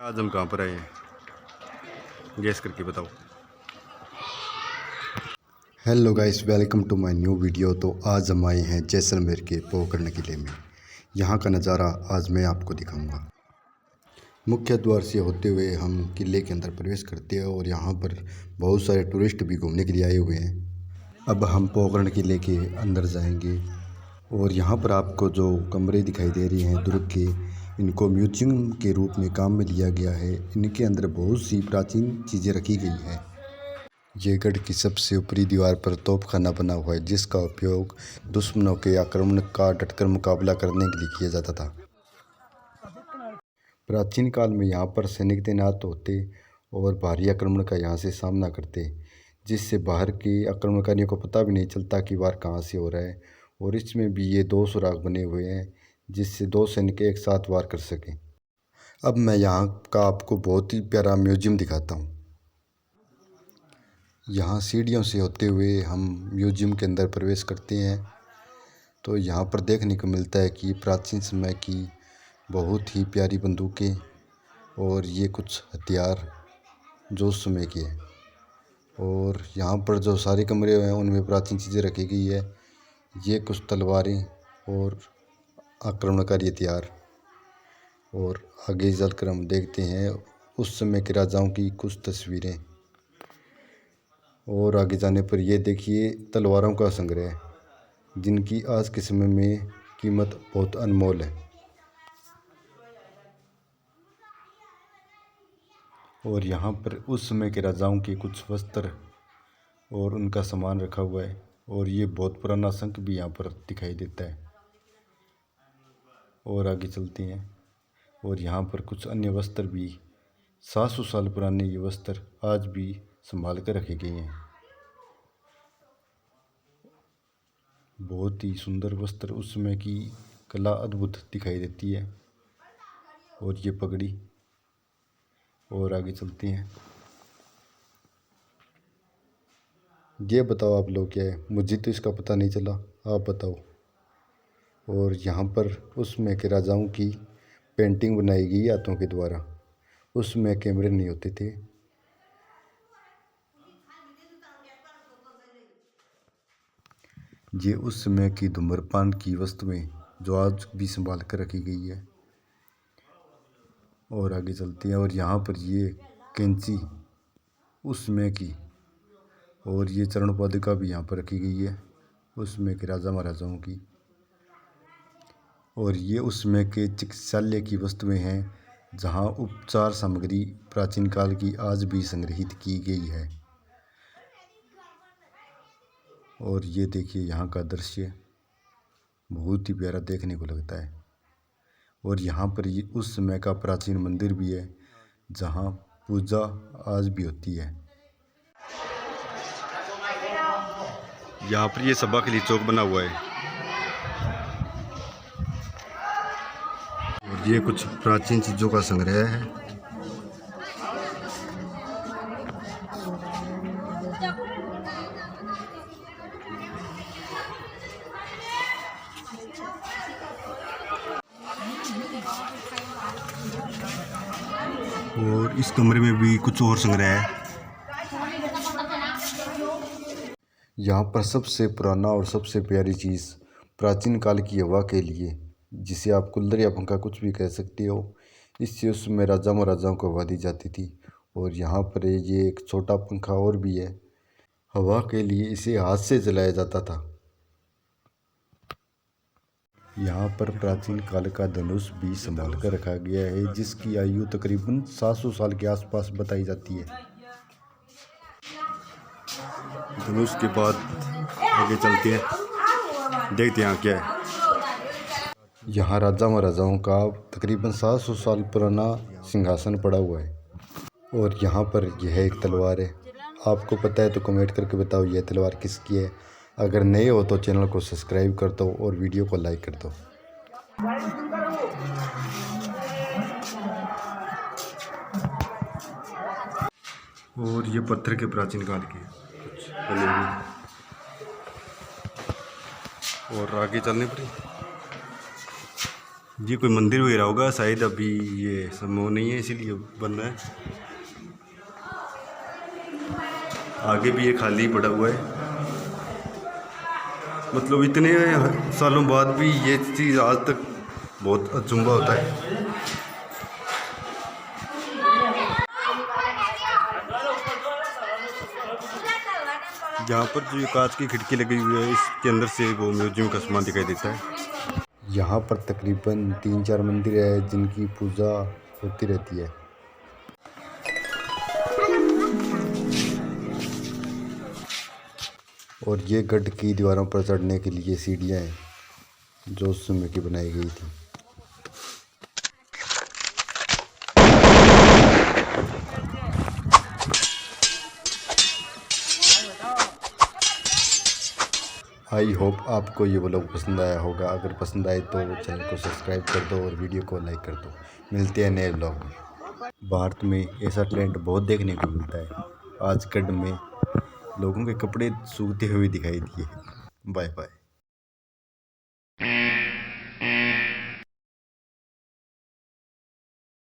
आज हम कहाँ पर आए हैं, गैस करके बताओ। Hello guys, welcome to my new video. तो आज हम आए हैं जैसलमेर के पोखरण किले में। यहाँ का नज़ारा आज मैं आपको दिखाऊंगा। मुख्य द्वार से होते हुए हम किले के अंदर प्रवेश करते हैं और यहाँ पर बहुत सारे टूरिस्ट भी घूमने के लिए आए हुए हैं। अब हम पोखरण किले के अंदर जाएंगे और यहाँ पर आपको जो कमरे दिखाई दे रहे हैं दुर्ग के, इनको म्यूजियम के रूप में काम में लिया गया है। इनके अंदर बहुत सी प्राचीन चीज़ें रखी गई हैं। ये गढ़ की सबसे ऊपरी दीवार पर तोपखाना बना हुआ है, जिसका उपयोग दुश्मनों के आक्रमण का डटकर मुकाबला करने के लिए किया जाता था। प्राचीन काल में यहाँ पर सैनिक तैनात होते और भारी आक्रमण का यहाँ से सामना करते, जिससे बाहर के आक्रमणकारियों को पता भी नहीं चलता कि वार कहाँ से हो रहा है। और इसमें भी ये 2 सुराग बने हुए हैं, जिससे 2 सैनिक एक साथ वार कर सकें। अब मैं यहाँ का आपको बहुत ही प्यारा म्यूजियम दिखाता हूँ। यहाँ सीढ़ियों से होते हुए हम म्यूजियम के अंदर प्रवेश करते हैं तो यहाँ पर देखने को मिलता है कि प्राचीन समय की बहुत ही प्यारी बंदूकें और ये कुछ हथियार जो उस समय के हैं। और यहाँ पर जो सारे कमरे हैं उनमें प्राचीन चीज़ें रखी गई है। ये कुछ तलवारें और आक्रमणकारी हथियार। और आगे चलकर हम देखते हैं उस समय के राजाओं की कुछ तस्वीरें। और आगे जाने पर ये देखिए तलवारों का संग्रह, जिनकी आज के समय में कीमत बहुत अनमोल है। और यहाँ पर उस समय के राजाओं के कुछ वस्त्र और उनका सामान रखा हुआ है। और ये बहुत पुराना शंख भी यहाँ पर दिखाई देता है। और आगे चलते हैं और यहाँ पर कुछ अन्य वस्त्र भी 700 साल पुराने ये वस्त्र आज भी संभाल कर रखे गए हैं। बहुत ही सुंदर वस्त्र, उस समय की कला अद्भुत दिखाई देती है। और ये पगड़ी। और आगे चलते हैं। ये बताओ आप लोग क्या है, मुझे तो इसका पता नहीं चला, आप बताओ। और यहाँ पर उस समय के राजाओं की पेंटिंग बनाई गई हाथों के द्वारा। उस समय कैमरे नहीं होते थे। ये उस समय की धूम्रपान की वस्तुएं जो आज भी संभाल कर रखी गई है। और आगे चलते हैं और यहाँ पर ये कैंची उस समय की, और ये चरण पादुका भी यहाँ पर रखी गई है उस समय के राजा महाराजाओं की। और ये उस समय के चिकित्सालय की वस्तुएं हैं, जहाँ उपचार सामग्री प्राचीन काल की आज भी संग्रहित की गई है। और ये देखिए यहाँ का दृश्य बहुत ही प्यारा देखने को लगता है। और यहाँ पर ये उस समय का प्राचीन मंदिर भी है, जहाँ पूजा आज भी होती है। यहाँ पर ये सभा के लिए चौक बना हुआ है। और ये कुछ प्राचीन चीज़ों का संग्रह है। और इस कमरे में भी कुछ और संग्रह है। यहाँ पर सबसे पुराना और सबसे प्यारी चीज़ प्राचीन काल की हवा के लिए, जिसे आप कूलर या पंखा कुछ भी कह सकते हो, इससे उसमें राजा महाराजाओं को हवा दी जाती थी। और यहाँ पर ये एक छोटा पंखा और भी है हवा के लिए, इसे हाथ से चलाया जाता था। यहाँ पर प्राचीन काल का धनुष भी संभाल कर रखा गया है, जिसकी आयु तकरीबन 700 साल के आसपास बताई जाती है। धनुष के बाद आगे चलते हैं, देखते हैं यहाँ क्या है। यहाँ राजा महाराजाओं का तकरीबन 700 साल पुराना सिंहासन पड़ा हुआ है। और यहाँ पर यह एक तलवार है। आपको पता है तो कमेंट करके बताओ यह तलवार किसकी है। अगर नए हो तो चैनल को सब्सक्राइब कर दो और वीडियो को लाइक कर दो। और ये पत्थर के प्राचीन काल के कुछ बने हुए। और आगे चलने पर ये कोई मंदिर वगैरह होगा शायद, अभी ये संभव नहीं है इसीलिए बन रहा है। आगे भी ये खाली पड़ा हुआ है, मतलब इतने सालों बाद भी ये चीज़ आज तक बहुत अचंभा होता है। यहाँ पर जो कांच की खिड़की लगी हुई है इसके अंदर से वो म्यूजियम का सामान दिखाई देता है। यहाँ पर तकरीबन 3-4 मंदिर है जिनकी पूजा होती रहती है। और ये गढ़ की दीवारों पर चढ़ने के लिए सीढ़ियाँ हैं जो उस समय की बनाई गई थी। आई होप आपको ये व्लॉग पसंद आया होगा। अगर पसंद आए तो चैनल को सब्सक्राइब कर दो और वीडियो को लाइक कर दो। मिलते हैं नए व्लॉग में। भारत में ऐसा ट्रेंड बहुत देखने को मिलता है। आज गढ़ में लोगों के कपड़े सूखते हुए दिखाई दिए। Bye bye.